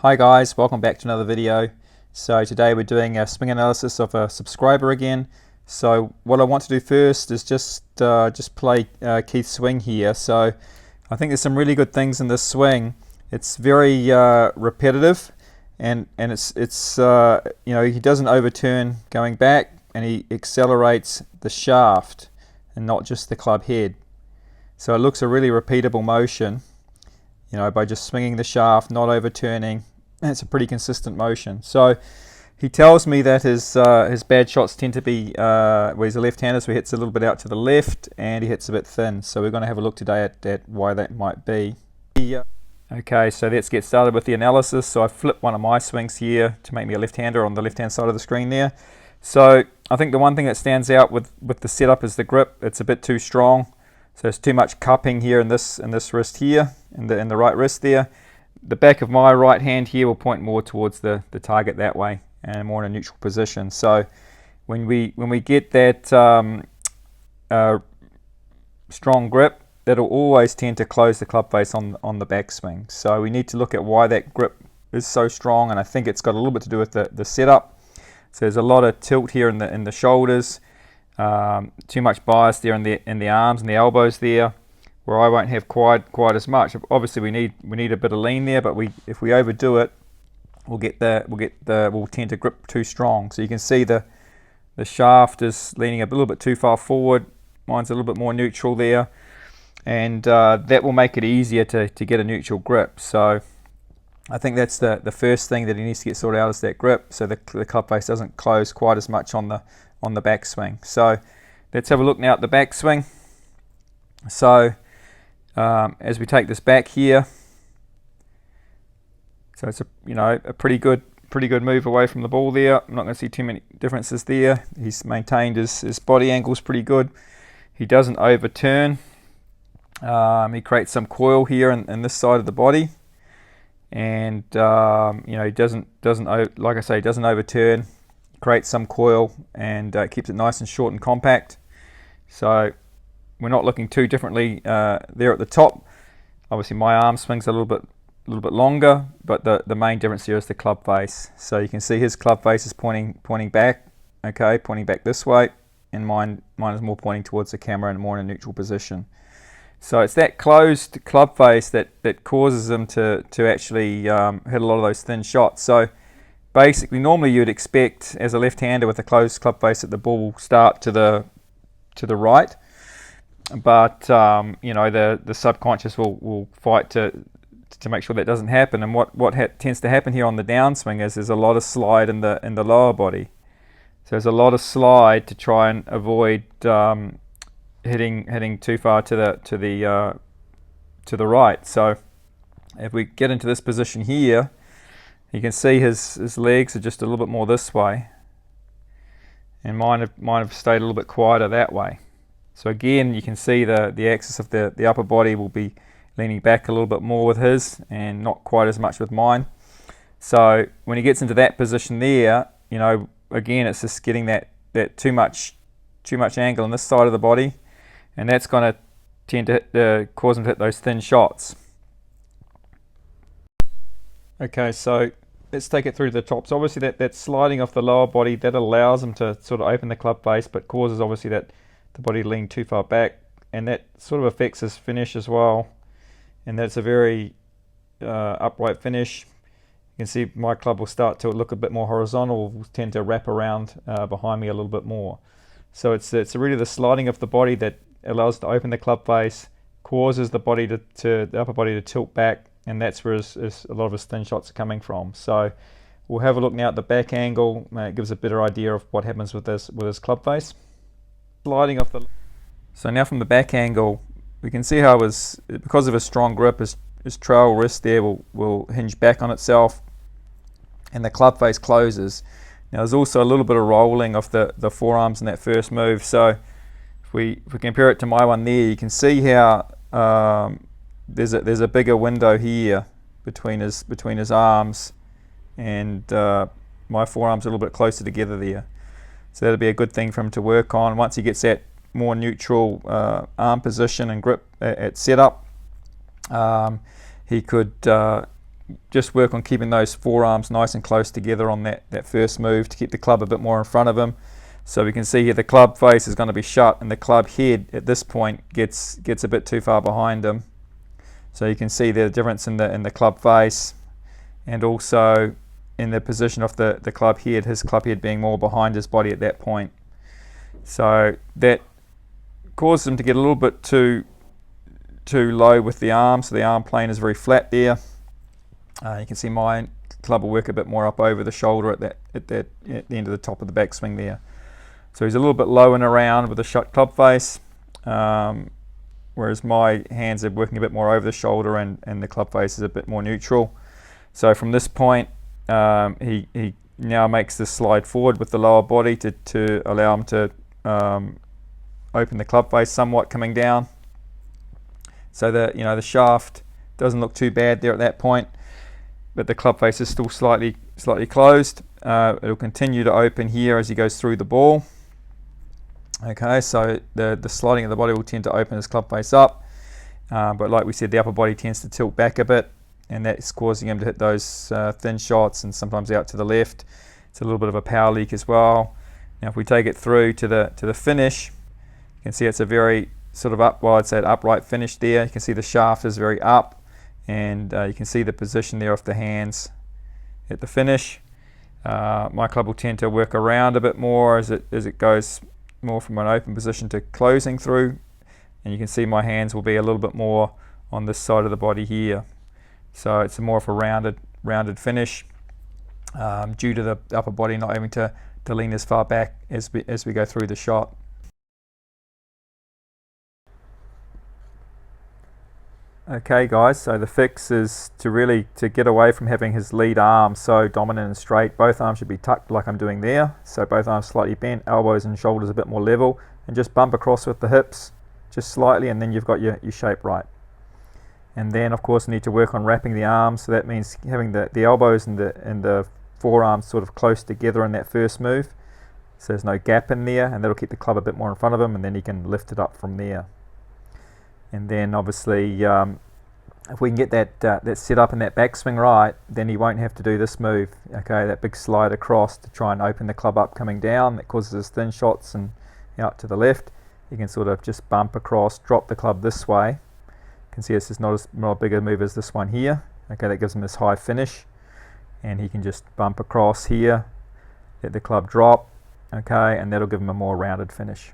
Hi guys, welcome back to another video. So today we're doing a swing analysis of a Subscriber again. So what I want to do first is just play Keith's swing here. So I think there's some really good things in this swing. It's very repetitive, and it's you know, he doesn't overturn going back, and he accelerates the shaft and not just the club head. So it looks a really repeatable motion, you know, by just swinging the shaft, not overturning. It's a pretty consistent motion. So he tells me that his bad shots tend to be where he's a left-hander, so he hits a little bit out to the left and he hits a bit thin. So we're going to have a look today at why that might be. Okay, so let's get started with the analysis. So I flipped one of my swings here to make me a left-hander on the left-hand side of the screen there. So I think the one thing that stands out with the setup is the grip. It's a bit too strong. So there's too much cupping here in this wrist here, in the right wrist there. The back of my right hand here will point more towards the target that way, and more in a neutral position. So when we get that strong grip, that'll always tend to close the club face on the backswing. So we need to look at why that grip is so strong, and I think it's got a little bit to do with the setup. So there's a lot of tilt here in the shoulders, too much bias there in the arms and the elbows there, where I won't have quite as much. Obviously we need a bit of lean there, but if we overdo it, we'll tend to grip too strong. So you can see the shaft is leaning a little bit too far forward. Mine's a little bit more neutral there, and that will make it easier to get a neutral grip. So I think that's the first thing that he needs to get sorted out, is that grip, so the club face doesn't close quite as much on the backswing. So let's have a look now at the backswing. So as we take this back here, so it's a pretty good move away from the ball there. I'm not going to see too many differences there. He's maintained his body angles pretty good. He doesn't overturn. He creates some coil here in this side of the body, and you know, he doesn't like I say, he doesn't overturn. He creates some coil and keeps it nice and short and compact. So we're not looking too differently there at the top. Obviously my arm swing's a little bit longer, but the main difference here is the club face. So you can see his club face is pointing back, okay, pointing back this way, and mine is more pointing towards the camera and more in a neutral position. So it's that closed club face that causes him to actually hit a lot of those thin shots. So basically, normally you'd expect, as a left-hander with a closed club face, that the ball will start to the right. But you know, the subconscious will fight to make sure that doesn't happen. And what tends to happen here on the downswing is there's a lot of slide in the lower body. So there's a lot of slide to try and avoid hitting too far to the right. So if we get into this position here, you can see his legs are just a little bit more this way, and mine have stayed a little bit quieter that way. So again, you can see the axis of the upper body will be leaning back a little bit more with his, and not quite as much with mine. So when he gets into that position there, you know, again, it's just getting that too much angle on this side of the body, and that's going to tend to cause him to hit those thin shots. Okay, so let's take it through to the top. So obviously that sliding off the lower body, that allows him to sort of open the club face, but causes obviously that the body lean too far back, and that sort of affects his finish as well. And that's a very upright finish. You can see my club will start to look a bit more horizontal, will tend to wrap around behind me a little bit more. So it's really the sliding of the body that allows to open the club face, causes the body the upper body to tilt back, and that's where a lot of his thin shots are coming from. So we'll have a look now at the back angle. It gives a better idea of what happens with his club face. Sliding off the. So now from the back angle, we can see how because of his strong grip, his trail wrist there will hinge back on itself, and the club face closes. Now there's also a little bit of rolling of the forearms in that first move. So if we compare it to my one there, you can see how there's a bigger window here between his arms, and my forearms are a little bit closer together there. So that'll be a good thing for him to work on once he gets that more neutral arm position and grip at setup. He could just work on keeping those forearms nice and close together on that first move to keep the club a bit more in front of him. So we can see here the club face is going to be shut, and the club head at this point gets a bit too far behind him. So you can see the difference in the club face, and also in the position of the club head, his club head being more behind his body at that point. So that causes him to get a little bit too low with the arm, so the arm plane is very flat there. You can see my club will work a bit more up over the shoulder at the end of the top of the backswing there. So he's a little bit low and around with a shut club face, whereas my hands are working a bit more over the shoulder, and the club face is a bit more neutral. So from this point, he now makes this slide forward with the lower body to allow him to open the club face somewhat coming down. So the shaft doesn't look too bad there at that point, but the club face is still slightly closed. It'll continue to open here as he goes through the ball. Okay, so the sliding of the body will tend to open his club face up, but like we said, the upper body tends to tilt back a bit, and that's causing him to hit those thin shots and sometimes out to the left. It's a little bit of a power leak as well. Now if we take it through to the finish, you can see it's a very sort of I'd say an upright finish there. You can see the shaft is very up, and you can see the position there of the hands at the finish. My club will tend to work around a bit more as it goes more from an open position to closing through, and you can see my hands will be a little bit more on this side of the body here. So it's more of a rounded finish due to the upper body not having to lean as far back as we go through the shot. Okay guys, so the fix is to get away from having his lead arm so dominant and straight. Both arms should be tucked like I'm doing there, so both arms slightly bent, elbows and shoulders a bit more level, and just bump across with the hips just slightly, and then you've got your shape right. And then of course I need to work on wrapping the arms, so that means having the elbows and the forearms sort of close together in that first move, so there's no gap in there, and that'll keep the club a bit more in front of him, and then he can lift it up from there. And then obviously if we can get that set up and that backswing right, then he won't have to do this move, okay, that big slide across to try and open the club up coming down. That causes his thin shots and out to the left. You can sort of just bump across, drop the club this way. You can see this is not a bigger move as this one here. Okay, that gives him this high finish, and he can just bump across here, let the club drop, okay, and that'll give him a more rounded finish.